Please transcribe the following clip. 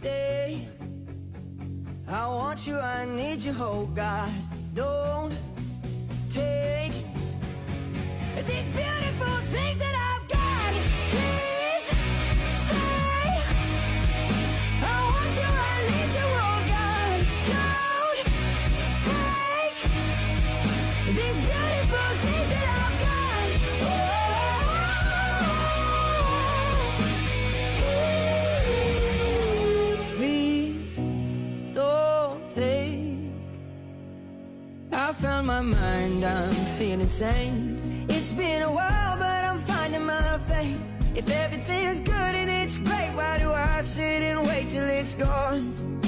stay. I want you, I need you, oh God. Don't take these beautiful things that I've got. Please stay. I want you, I need you, oh God. Don't take these beautiful things that I've got. Please don't take. I found my mind, I'm feeling sane. It's been a while, but I'm finding my faith. If everything is good and it's great, why do I sit and wait till it's gone?